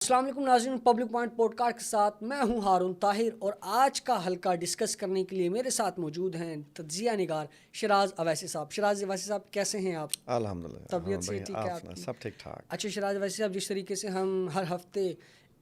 السلام علیکم ناظرین، پبلک پوائنٹ پوڈ کاسٹ کے ساتھ میں ہوں ہارون طاہر، اور آج کا حلقہ ڈسکس کرنے کے لیے میرے ساتھ موجود ہیں تجزیہ نگار شراز اویسی صاحب۔ شراز اویسی صاحب کیسے ہیں آپ؟ الحمدللہ، طبیعت سے ٹھیک ہے آپ کی؟ سب ٹھیک ٹھاک۔ اچھا شراز اویسی صاحب، جس طریقے سے ہم ہر ہفتے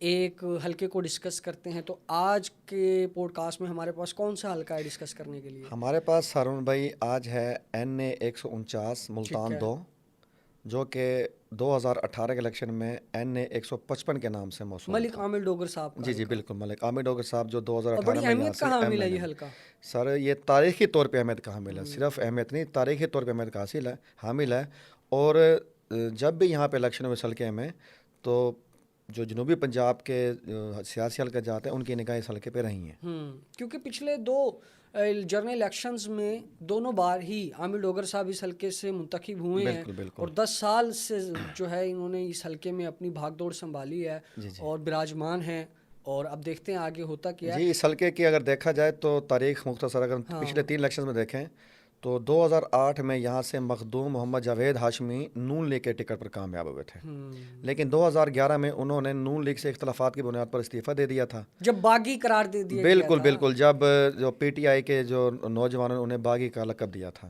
ایک حلقے کو ڈسکس کرتے ہیں، تو آج کے پوڈ کاسٹ میں ہمارے پاس کون سا حلقہ ہے ڈسکس کرنے کے لیے؟ ہمارے پاس ہارون بھائی آج ہے NA 149 ملتان 2، جو کہ 2018 کے الیکشن میں NA 155 کے نام سے موسوم ملک عامر ڈوگر صاحب کا۔ جی بلکل، ملک عامر ڈوگر صاحب جو 2018 بڑی میں یہاں اہمیت سے کا حامل ہے یہ حلقہ سر، یہ تاریخی طور پہ اہمیت کا حامل ہے، صرف اہمیت نہیں، تاریخی طور پہ اہمیت کا حامل ہے۔ اور جب بھی یہاں پہ الیکشن ہوئے اس حلقے میں، تو جو جنوبی پنجاب کے سیاسی حلقے جاتے ہیں ان کی نگاہیں اس حلقے پہ رہی ہیں، کیونکہ پچھلے دو جنرل الیکشنز میں دونوں بار ہی عامر ڈوگر صاحب اس حلقے سے منتخب ہوئے ہیں، اور 10 سال سے جو ہے انہوں نے اس حلقے میں اپنی بھاگ دوڑ سنبھالی ہے اور براجمان ہیں، اور اب دیکھتے ہیں آگے ہوتا کیا ہے۔ جی، اس حلقے کی اگر دیکھا جائے تو تاریخ مختصر اگر پچھلے 3 الیکشنز میں دیکھیں تو 2008 میں یہاں سے مخدوم محمد جاوید ہاشمی نون لیگ کے ٹکٹ پر کامیاب ہوئے تھے، لیکن 2011 میں انہوں نے نون لیگ سے اختلافات کی بنیاد پر استعفیٰ دے دیا تھا، جب باغی قرار دے دیا گیا تھا۔ بالکل، جب جو PTI کے جو نوجوانوں نے انہیں باغی کا لقب دیا تھا۔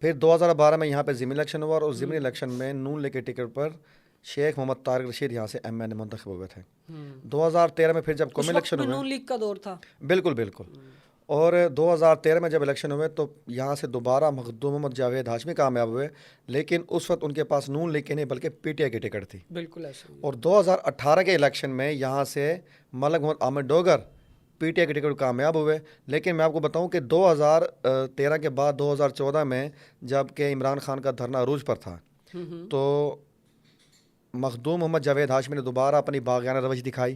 پھر 2012 میں یہاں پہ ضمنی الیکشن ہوا، اور اس ضمنی الیکشن میں نون لیگ کے ٹکٹ پر شیخ محمد طارق رشید یہاں سے MN منتخب ہوئے تھے۔ 2013 میں پھر جب قومی الیکشن ہوئے، نون لیگ کا دور تھا، بالکل، اور 2013 میں جب الیکشن ہوئے تو یہاں سے دوبارہ مخدوم محمد جاوید ہاشمی کامیاب ہوئے، لیکن اس وقت ان کے پاس نون لیگ کے نہیں بلکہ PTI کی ٹکٹ تھی۔ بالکل ایسا۔ اور 2018 کے الیکشن میں یہاں سے ملک محمد عامر ڈوگر PTI کی ٹکٹ کامیاب ہوئے، لیکن میں آپ کو بتاؤں کہ 2013 کے بعد 2014 میں جب کہ عمران خان کا دھرنا عروج پر تھا، تو مخدوم محمد جاوید ہاشمی نے دوبارہ اپنی باغیانہ روش دکھائی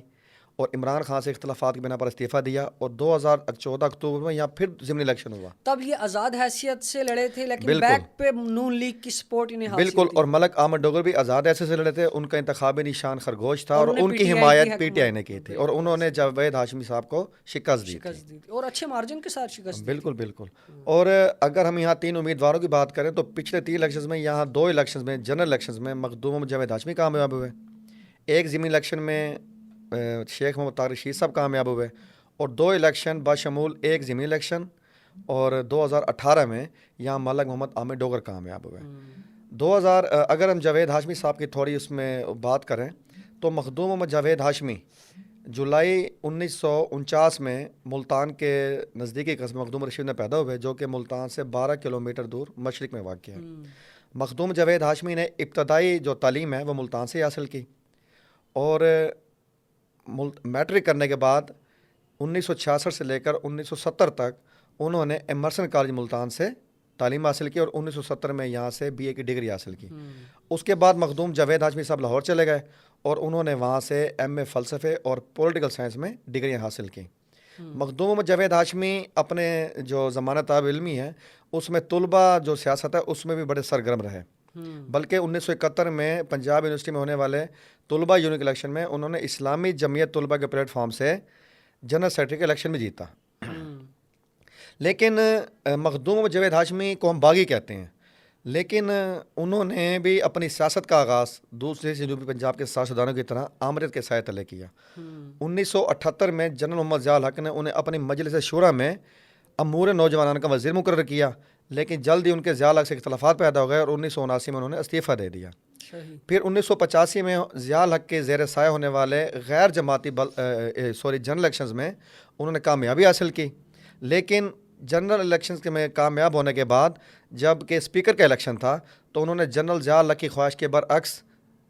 اور عمران خان سے اختلافات کی بنا پر استعفیٰ دیا، اور 2014 اکتوبر میں یہاں پھر ضمنی الیکشن ہوا۔ تب یہ آزاد حیثیت سے لڑے تھے، لیکن بیک پہ نون لیگ کی سپورٹ انہیں حاصل بالکل، تھی۔ اور ملک عامر ڈوگر بھی آزاد ایسے سے لڑے تھے، ان کا انتخابی نشان خرگوش تھا، اور ان کی حمایت PTI نے کی تھی، اور انہوں نے جاوید ہاشمی صاحب کو شکست دی تھی، اور اچھے مارجن کے ساتھ شکست دی تھی۔ بالکل۔ اور اگر ہم یہاں 3 امیدواروں کی بات کریں تو پچھلے 3 الیکشنز میں یہاں 2 الیکشنز میں جنرل الیکشنز میں مخدوم محمد جاوید ہاشمی کامیاب ہوئے، ایک ضمنی الیکشن میں شیخ محمد طارق رشید صاحب کامیاب ہوئے، اور 2 الیکشن بشمول ایک ضمنی الیکشن اور 2018 میں یہاں ملک محمد عامر ڈوگر کامیاب ہوئے۔ اگر ہم جاوید ہاشمی صاحب کی تھوڑی اس میں بات کریں تو مخدوم محمد جاوید ہاشمی جولائی 1949 میں ملتان کے نزدیکی قصبہ مخدوم رشید میں پیدا ہوئے، جو کہ ملتان سے 12 کلومیٹر دور مشرق میں واقع ہے۔ مخدوم جاوید ہاشمی نے ابتدائی جو تعلیم ہے وہ ملتان سے حاصل کی، اور میٹرک کرنے کے بعد 1966 سے لے کر 1970 تک انہوں نے ایمرسن کالج ملتان سے تعلیم حاصل کی، اور 1970 میں یہاں سے BA کی ڈگری حاصل کی۔ اس کے بعد مخدوم جاوید ہاشمی صاحب لاہور چلے گئے، اور انہوں نے وہاں سے MA فلسفے اور پولیٹیکل سائنس میں ڈگریاں حاصل کی۔ مخدوم محمد جاوید ہاشمی اپنے جو زمانہ طالب علمی ہے اس میں طلبہ جو سیاست ہے اس میں بھی بڑے سرگرم رہے، بلکہ 1971 میں پنجاب یونیورسٹی میں ہونے والے طلبہ یونین الیکشن میں انہوں نے اسلامی جمعیت طلبہ کے پلیٹ فارم سے جنرل سیکرٹری کے الیکشن میں جیتا۔ لیکن مخدوم جاوید ہاشمی کو ہم باغی کہتے ہیں، لیکن انہوں نے بھی اپنی سیاست کا آغاز دوسرے جنوبی پنجاب کے سیاستدانوں کی طرح آمریت کے سائے تلے کیا۔ 1978 میں جنرل محمد ضیاء الحق نے انہیں اپنی مجلس شورا میں امور نوجوانان کا وزیر مقرر کیا، لیکن جلد ہی ان کے ضیاء الحق سے اختلافات پیدا ہو گئے، اور 1979 میں انہوں نے استعفیٰ دے دیا۔ پھر 1985 میں ضیاء الحق کے زیر سایہ ہونے والے غیر جماعتی جنرل الیکشنز میں انہوں نے کامیابی حاصل کی، لیکن جنرل الیکشنز میں کامیاب ہونے کے بعد جب کہ اسپیکر کا الیکشن تھا تو انہوں نے جنرل ضیاء الحق کی خواہش کے برعکس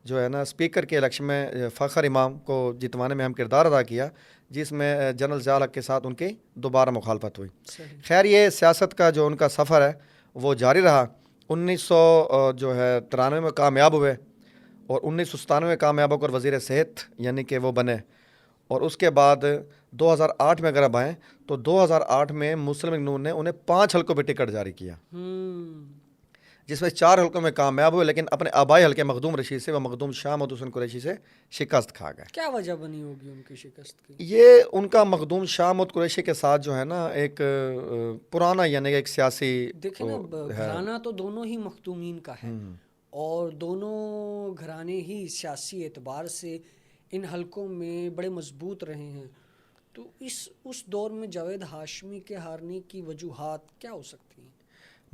جو ہے نا اسپیکر کے الیکشن میں فخر امام کو جتوانے میں اہم کردار ادا کیا، جس میں جنرل ضیاء الحق کے ساتھ ان کی دوبارہ مخالفت ہوئی۔ خیر، یہ سیاست کا جو ان کا سفر ہے وہ جاری رہا۔ 1993 میں کامیاب ہوئے، اور 1997 میں کامیاب ہو کر وزیر صحت یعنی کہ وہ بنے، اور اس کے بعد 2008 میں اگر اب آئیں تو 2008 میں مسلم لیگ نون نے انہیں 5 حلقوں پہ ٹکٹ جاری کیا، جس میں 4 حلقوں میں کامیاب ہوئے، لیکن اپنے آبائی حلقے مخدوم رشید سے و مخدوم شاہ محمود حسین قریشی سے شکست کھا گئے۔ کیا وجہ بنی ہوگی ان کی شکست کی؟ یہ ان کا مخدوم شاہ محمود قریشی کے ساتھ جو ہے نا ایک پرانا یعنی ایک سیاسی، دیکھیں نا، گھرانہ تو دونوں ہی مخدومین کا ہے، اور دونوں گھرانے ہی سیاسی اعتبار سے ان حلقوں میں بڑے مضبوط رہے ہیں. تو اس دور میں جاوید ہاشمی کے ہارنے کی وجوہات کیا ہو سکتی ہیں؟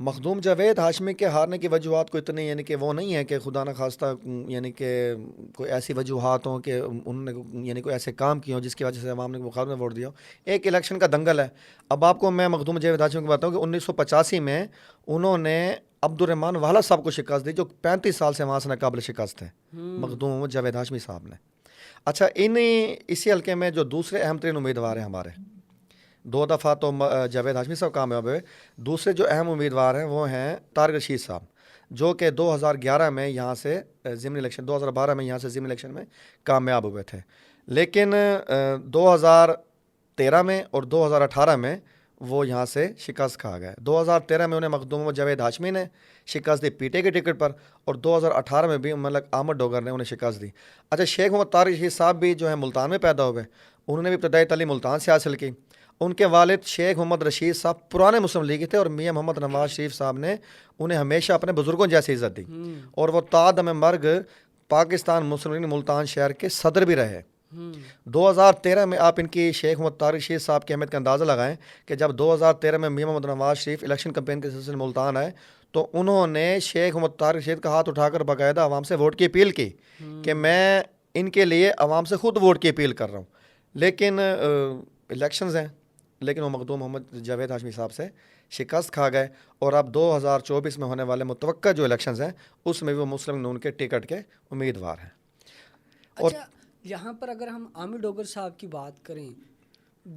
مخدوم جاوید ہاشمی کے ہارنے کی وجوہات کو اتنی یعنی کہ وہ نہیں ہے کہ خدا نخواستہ یعنی کہ کوئی ایسی وجوہات ہوں کہ انہوں نے یعنی کوئی ایسے کام کیے ہوں جس کی وجہ سے عوام نے مقابلے میں ووٹ دیا ہو. ایک الیکشن کا دنگل ہے. اب آپ کو میں مخدوم جاوید ہاشمی کی بتاؤں کہ 1985 میں انہوں نے عبد الرحمان والا صاحب کو شکست دی جو 35 سال سے وہاں سے ناقابل شکست تھے. مخدوم جاوید ہاشمی صاحب نے. اچھا اسی حلقے میں جو دوسرے اہم ترین امیدوار ہیں ہمارے 2 دفعہ تو جاوید ہاشمی صاحب کامیاب ہوئے. دوسرے جو اہم امیدوار ہیں وہ ہیں طارق رشید صاحب جو کہ 2011 میں یہاں سے ضمنی الیکشن 2012 میں یہاں سے ضمنی الیکشن میں کامیاب ہوئے تھے. لیکن 2013 میں اور 2018 میں وہ یہاں سے شکست کھا گئے. 2013 میں انہیں مخدوم جاوید ہاشمی نے شکست دی پی ٹی کے ٹکٹ پر اور 2018 میں بھی ملک احمد ڈوگر نے انہیں شکست دی. اچھا شیخ محمد طارق رشید صاحب بھی جو ہے ملتان میں پیدا ہوئے. انہوں نے بھی ابتدائی تعلیم ملتان سے حاصل کی. ان کے والد شیخ محمد رشید صاحب پرانے مسلم لیگی تھے اور میاں محمد نواز شریف صاحب نے انہیں ہمیشہ اپنے بزرگوں جیسی عزت دی اور وہ تا دم مرگ پاکستان مسلم لیگ ملتان شہر کے صدر بھی رہے. 2013 میں آپ ان کی شیخ محمد طارق رشید صاحب کی اہمیت کا اندازہ لگائیں کہ جب 2013 میں میاں محمد نواز شریف الیکشن کمپین کے سلسلے میں ملتان آئے تو انہوں نے شیخ محمد طارق رشید کا ہاتھ اٹھا کر باقاعدہ عوام سے ووٹ کی اپیل کی کہ میں ان کے لیے عوام سے خود ووٹ کی اپیل کر رہا ہوں. لیکن الیکشنز ہیں لیکن وہ مخدوم محمد جاوید ہاشمی صاحب سے شکست کھا گئے اور اب 2024 میں ہونے والے متوقع جو الیکشنز ہیں اس میں وہ مسلم نون کے ٹکٹ کے امیدوار ہیں. اچھا یہاں پر اگر ہم عامر ڈوگر صاحب کی بات کریں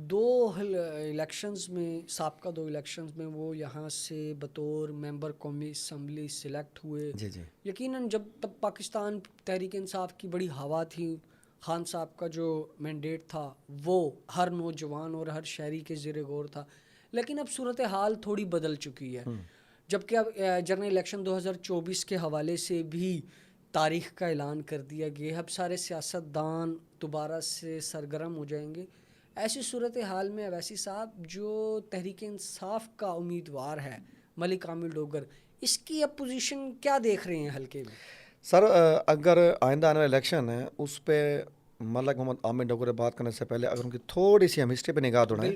2 الیکشنز میں سابقہ 2 الیکشنز میں وہ یہاں سے بطور ممبر قومی اسمبلی سلیکٹ ہوئے. جی جی یقیناً جب تب پاکستان تحریک انصاف کی بڑی ہوا تھی. خان صاحب کا جو مینڈیٹ تھا وہ ہر نوجوان اور ہر شہری کے زیر غور تھا. لیکن اب صورتحال تھوڑی بدل چکی ہے جبکہ اب جنرل الیکشن 2024 کے حوالے سے بھی تاریخ کا اعلان کر دیا گیا. اب سارے سیاستدان دوبارہ سے سرگرم ہو جائیں گے. ایسی صورتحال میں اویسی صاحب جو تحریک انصاف کا امیدوار ہے ملک عامر ڈوگر اس کی اپوزیشن کیا دیکھ رہے ہیں حلقے میں؟ سر اگر آئندہ آنے والا الیکشن ہے اس پہ ملک محمد عامر ڈوگر بات کرنے سے پہلے اگر ان کی تھوڑی سی ہم ہسٹری پہ نگاہ دوڑائیں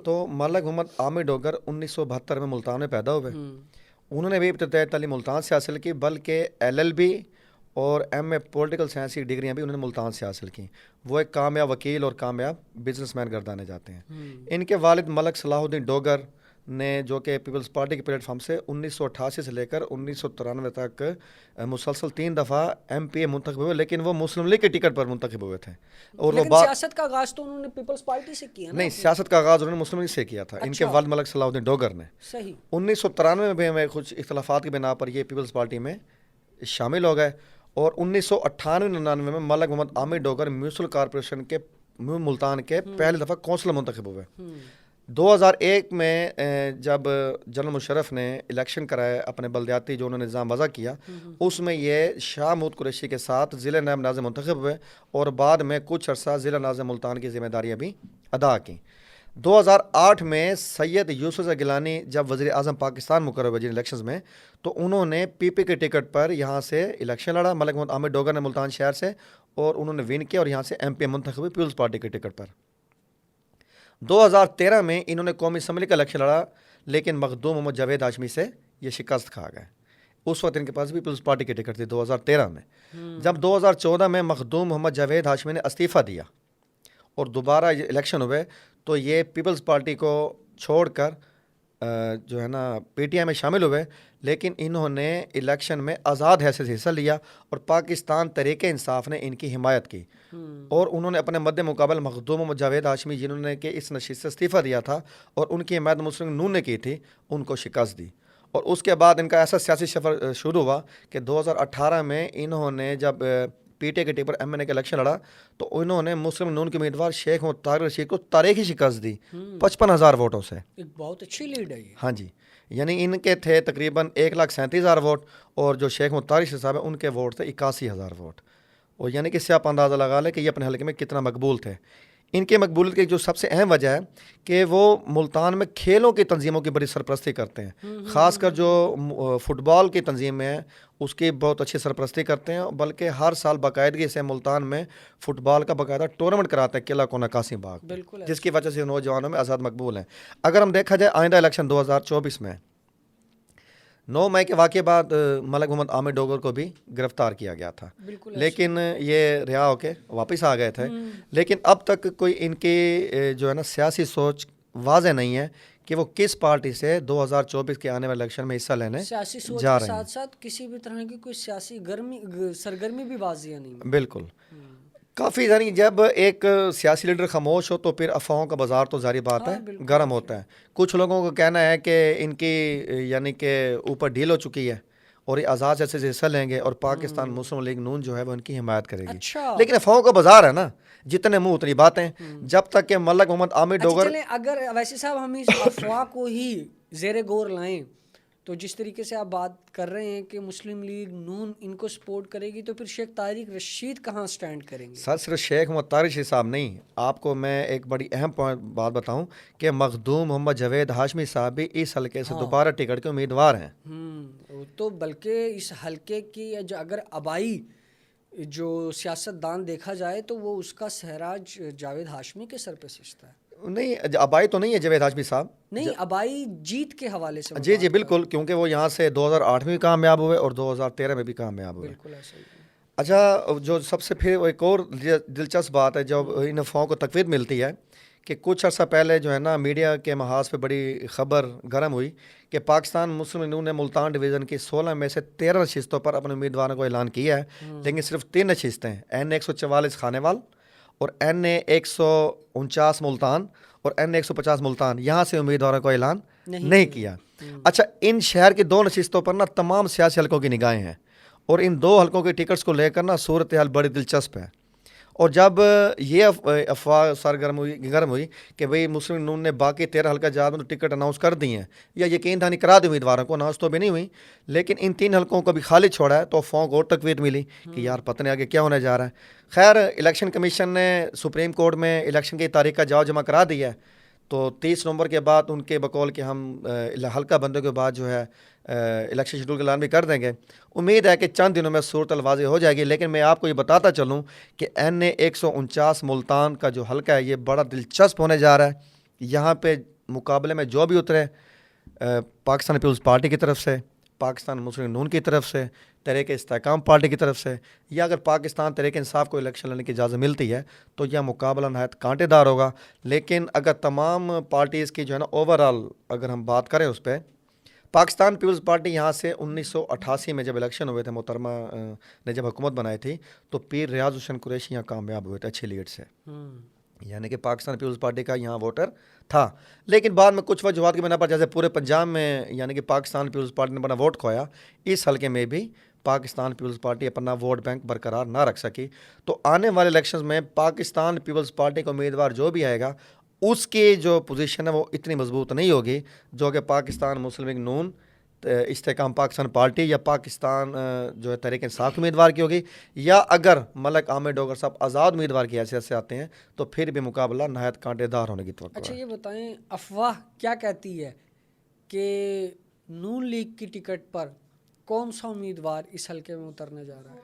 تو ملک محمد عامر ڈوگر 1972 میں ملتان میں پیدا ہوئے. انہوں نے بھی ابتدائی تعلیم ملتان سے حاصل کی بلکہ LLB اور MA پولیٹیکل سائنس کی ڈگریاں بھی انہوں نے ملتان سے حاصل کی. وہ ایک کامیاب وکیل اور کامیاب بزنس مین گردانے جاتے ہیں. ان کے والد ملک صلاح الدین ڈوگر نے جو کہ پیپلز پارٹی کے پلیٹ فارم سے 1988 سے لے کر 1993 تک مسلسل 3 دفعہ MPA منتخب ہوئے لیکن وہ مسلم لیگ کے ٹکٹ پر منتخب ہوئے تھے. اور وہ سیاست کا آغاز تو انہوں نے پیپلز پارٹی سے کیا نہیں سیاست کا آغاز انہوں نے مسلم لیگ سے کیا تھا. ان کے والد ملک صلاح الدین ڈوگر نے 1993 میں کچھ اختلافات کی بنا پر یہ پیپلز پارٹی میں شامل ہو گئے اور 1998-99 میں ملک محمد عامر ڈوگر میونسپل کارپوریشن کے ملتان کے پہلی دفعہ کونسلر منتخب ہوئے. 2001 میں جب جنرل مشرف نے الیکشن کرائے اپنے بلدیاتی جو انہوں نے نظام وضع کیا اس میں یہ شاہ محمود قریشی کے ساتھ ضلع نائب ناظم منتخب ہوئے اور بعد میں کچھ عرصہ ضلع ناظم ملتان کی ذمہ داریاں بھی ادا کی. 2008 میں سید یوسف گیلانی جب وزیر اعظم پاکستان مقرر ہوئے جن الیکشنز میں تو انہوں نے PP کے ٹکٹ پر یہاں سے الیکشن لڑا. ملک محمد عامر ڈوگر نے ملتان شہر سے اور انہوں نے ون کیا اور یہاں سے MPA منتخب ہوئے پیپلز پارٹی کے ٹکٹ پر. 2013 میں انہوں نے قومی اسمبلی کا الیکشن لڑا لیکن مخدوم محمد جاوید ہاشمی سے یہ شکست کھا گئے. اس وقت ان کے پاس بھی پیپلز پارٹی کی ٹکٹ تھی 2013 میں. جب 2014 میں مخدوم محمد جاوید ہاشمی نے استعفیٰ دیا اور دوبارہ الیکشن ہوئے تو یہ پیپلز پارٹی کو چھوڑ کر جو ہے نا PTI میں شامل ہوئے لیکن انہوں نے الیکشن میں آزاد حیثیت سے حصہ لیا اور پاکستان تحریک انصاف نے ان کی حمایت کی اور انہوں نے اپنے مد مقابل مخدوم محمد جاوید ہاشمی جنہوں نے کہ اس نشست سے استعفیٰ دیا تھا اور ان کی حمایت مسلم نون نے کی تھی ان کو شکست دی. اور اس کے بعد ان کا ایسا سیاسی سفر شروع ہوا کہ 2018 میں انہوں نے جب PTI کے ٹکٹ پر MNA کا الیکشن لڑا تو انہوں نے مسلم نون کے امیدوار شیخ محمد طارق رشید کو تاریخی شکست دی 55,000 ووٹوں سے. ایک بہت اچھی لیڈ ہے یہ. ہاں جی یعنی ان کے تھے تقریباً 1,37,000 ووٹ اور جو شیخ محمد طارق رشید صاحب ہیں ان کے ووٹ تھے 81,000 ووٹ. اور یعنی کہ سے آپ اندازہ لگا لیں کہ یہ اپنے حلقے میں کتنا مقبول تھے. ان کے مقبولیت کی جو سب سے اہم وجہ ہے کہ وہ ملتان میں کھیلوں کی تنظیموں کی بڑی سرپرستی کرتے ہیں، خاص کر جو فٹ بال کی تنظیم ہے اس کی بہت اچھی سرپرستی کرتے ہیں، بلکہ ہر سال باقاعدگی سے ملتان میں فٹ بال کا باقاعدہ ٹورنامنٹ کراتے ہیں قلعہ کونا قاسم باغ، جس کی وجہ سے نوجوانوں میں آزاد مقبول ہیں۔ اگر ہم دیکھا جائے آئندہ الیکشن 2024 میں 9 مئی کے واقعے بعد ملک محمد عامر ڈوگر کو بھی گرفتار کیا گیا تھا، لیکن یہ رہا ہو کے واپس آ گئے تھے، لیکن اب تک کوئی ان کی جو ہے نا سیاسی سوچ واضح نہیں ہے کہ وہ کس پارٹی سے 2024 کے آنے والے الیکشن میں حصہ لینے سیاسی سوچ جا کے رہے ہیں۔ ساتھ ساتھ کسی بھی طرح کی کوئی سیاسی سرگرمی بھی واضح نہیں ہے۔ بالکل، کافی یعنی جب ایک سیاسی لیڈر خاموش ہو تو پھر افواہوں کا بازار تو ظاہری بات ہے گرم ہوتا ہے۔ کچھ لوگوں کو کہنا ہے کہ ان کی یعنی کہ اوپر ڈھیل ہو چکی ہے اور یہ آزاد جیسے سے حصہ لیں گے اور پاکستان مسلم لیگ نون جو ہے وہ ان کی حمایت کرے گی، لیکن افواہوں کا بازار ہے نا، جتنے منہ اتنی باتیں۔ جب تک کہ ملک محمد عامر ڈوگر، چلیں اگر ویسے صاحب ہم اس افواہ کو ہی زیر غور لائیں تو جس طریقے سے آپ بات کر رہے ہیں کہ مسلم لیگ نون ان کو سپورٹ کرے گی، تو پھر شیخ طارق رشید کہاں سٹینڈ کریں گے؟ سر صرف شیخ محمد طارق رشید صاحب نہیں، آپ کو میں ایک بڑی اہم بات بتاؤں کہ مخدوم محمد جاوید ہاشمی صاحب بھی اس حلقے سے دوبارہ ٹکٹ کے امیدوار ہیں۔ تو بلکہ اس حلقے کی اگر آبائی جو سیاست دان دیکھا جائے تو وہ اس کا سہراج جاوید ہاشمی کے سر پہ سجتا ہے۔ نہیں، آبائی تو نہیں ہے جاوید ہاشمی صاحب، نہیں، آبائی جیت کے حوالے سے جی بالکل، کیونکہ وہ یہاں سے 2008 میں بھی کامیاب ہوئے اور 2013 میں بھی کامیاب ہوئے۔ بالکل ایسا ہی ہے۔ اچھا، جو سب سے پھر ایک اور دلچسپ بات ہے جب ان افواہوں کو تقویت ملتی ہے کہ کچھ عرصہ پہلے جو ہے نا میڈیا کے محاذ پہ بڑی خبر گرم ہوئی کہ پاکستان مسلم لیگ نون نے ملتان ڈویژن کی 16 میں سے 13 نشستوں پر اپنے امیدواروں کو اعلان کیا ہے، لیکن صرف 3 نشستیں N144 خانیوال اور N149 ملتان اور N150 ملتان، یہاں سے امیدواروں کو اعلان نہیں کیا۔ اچھا، ان شہر کی 2 نشستوں پر نا تمام سیاسی حلقوں کی نگاہیں ہیں اور ان 2 حلقوں کے ٹکٹس کو لے کر نا صورتحال بڑی دلچسپ ہے۔ اور جب یہ افواہ گرم ہوئی کہ بھئی مسلم نون نے باقی 13 حلقہ جات میں تو ٹکٹ اناؤنس کر دی ہیں یا یقین دہانی کرا دی امیدواروں کو، اناؤنس تو بھی نہیں ہوئی، لیکن ان 3 حلقوں کو بھی خالی چھوڑا ہے، تو افواہوں کو اور تقویت ملی کہ یار پتہ نہیں آگے کیا ہونے جا رہا ہے۔ خیر، الیکشن کمیشن نے سپریم کورٹ میں الیکشن کی تاریخ کا جواب جمع کرا دیا ہے، تو 30 نومبر کے بعد ان کے بقول کہ ہم حلقہ بندوں کے بعد جو ہے الیکشن شیڈول کا اعلان بھی کر دیں گے۔ امید ہے کہ چند دنوں میں صورتحال واضح ہو جائے گی، لیکن میں آپ کو یہ بتاتا چلوں کہ N149 ملتان کا جو حلقہ ہے یہ بڑا دلچسپ ہونے جا رہا ہے۔ یہاں پہ مقابلے میں جو بھی اترے، پاکستان پیپلز پارٹی کی طرف سے، پاکستان مسلم نون کی طرف سے، تحریک استحکام پارٹی کی طرف سے، یا اگر پاکستان تحریک انصاف کو الیکشن لڑنے کی اجازت ملتی ہے تو یہ مقابلہ نہایت کانٹے دار ہوگا۔ لیکن اگر تمام پارٹیز کی جو ہے نا اوورال اگر ہم بات کریں اس پہ، پاکستان پیپلز پارٹی یہاں سے 1988 میں جب الیکشن ہوئے تھے، محترمہ نے جب حکومت بنائی تھی تو پیر ریاض حسین قریشی یہاں کامیاب ہوئے تھے اچھی لیڈ سے، یعنی کہ پاکستان پیپلز پارٹی کا یہاں ووٹر تھا۔ لیکن بعد میں کچھ وجوہات کی بنا پر، جیسے پورے پنجاب میں یعنی کہ پاکستان پیپلز پارٹی نے اپنا ووٹ کھویا، اس حلقے میں بھی پاکستان پیپلز پارٹی اپنا ووٹ بینک برقرار نہ رکھ سکی۔ تو آنے والے الیکشنز میں پاکستان پیپلز پارٹی کا امیدوار جو بھی آئے گا اس کی جو پوزیشن ہے وہ اتنی مضبوط نہیں ہوگی جو کہ پاکستان مسلم لیگ نون، استحکام پاکستان پارٹی یا پاکستان جو ہے تحریک انصاف امیدوار کی ہوگی، یا اگر ملک عامر ڈوگر صاحب آزاد امیدوار کی حیثیت سے آتے ہیں تو پھر بھی مقابلہ نہایت کانٹے دار ہونے کی توقع ہے۔ اچھا، یہ بتائیں افواہ کیا کہتی ہے کہ نون لیگ کی ٹکٹ پر کون سا امیدوار اس حلقے میں اترنے جا رہا ہے؟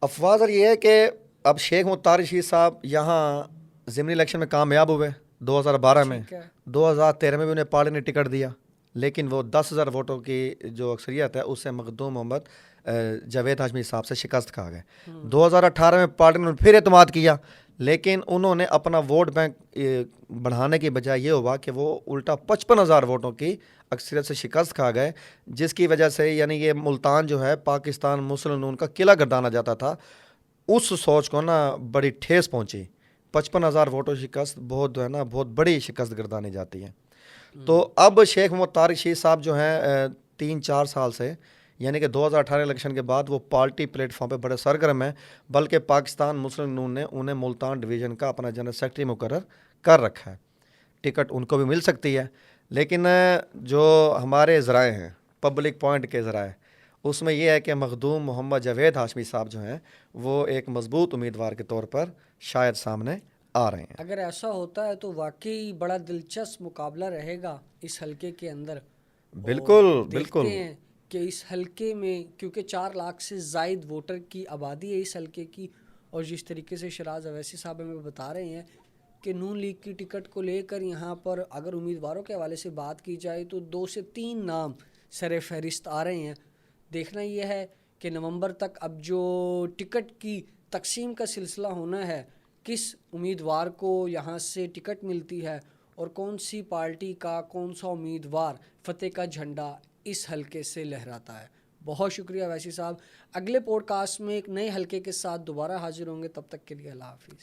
افواہ سر یہ ہے کہ اب شیخ محمد طارق رشید صاحب یہاں ضمنی الیکشن میں کامیاب ہوئے 2012 میں، 2013 میں بھی انہیں پارٹی نے ٹکٹ دیا، لیکن وہ 10,000 ووٹوں کی جو اکثریت ہے اس سے مخدوم محمد جاوید ہاشمی صاحب سے شکست کھا گئے۔ 2018 میں پارٹی نے پھر اعتماد کیا، لیکن انہوں نے اپنا ووٹ بینک بڑھانے کی بجائے یہ ہوا کہ وہ الٹا 55,000 ووٹوں کی اکثریت سے شکست کھا گئے، جس کی وجہ سے یعنی یہ ملتان جو ہے پاکستان مسلم نون کا قلعہ گردانا جاتا تھا، اس سوچ کو نا بڑی ٹھیس پہنچی۔ 55,000 ووٹوں شکست بہت جو ہے نا بہت بڑی شکست گردانی جاتی ہے۔ تو اب شیخ محمد طارق رشید صاحب جو ہیں 3-4 سال سے یعنی کہ 2018 الیکشن کے بعد وہ پارٹی پلیٹ فارم پہ بڑے سرگرم ہیں، بلکہ پاکستان مسلم نون نے انہیں ملتان ڈویژن کا اپنا جنرل سیکرٹری مقرر کر رکھا ہے۔ ٹکٹ ان کو بھی مل سکتی ہے، لیکن جو ہمارے ذرائع ہیں پبلک پوائنٹ کے ذرائع، اس میں یہ ہے کہ مخدوم محمد جاوید ہاشمی صاحب جو ہیں وہ ایک مضبوط امیدوار کے طور پر شاید سامنے آ رہے ہیں. اگر ایسا ہوتا ہے تو واقعی بڑا دلچسپ مقابلہ رہے گا اس حلقے کے اندر. بالکل دیکھتے ہیں کہ اس حلقے میں کیونکہ 4 لاکھ سے زائد ووٹر کی آبادی ہے اس حلقے کی, اور جس طریقے سے شیراز اویسی صاحب ہمیں بتا رہے ہیں کہ نون لیگ کی ٹکٹ کو لے کر یہاں پر اگر امیدواروں کے حوالے سے بات کی جائے تو 2 سے 3 نام سر فہرست آ رہے ہیں. دیکھنا یہ ہے کہ نومبر تک اب جو ٹکٹ کی تقسیم کا سلسلہ ہونا ہے, کس امیدوار کو یہاں سے ٹکٹ ملتی ہے اور کون سی پارٹی کا کون سا امیدوار فتح کا جھنڈا اس حلقے سے لہراتا ہے. بہت شکریہ ویسی صاحب. اگلے پوڈ کاسٹ میں ایک نئے حلقے کے ساتھ دوبارہ حاضر ہوں گے, تب تک کے لیے اللہ حافظ.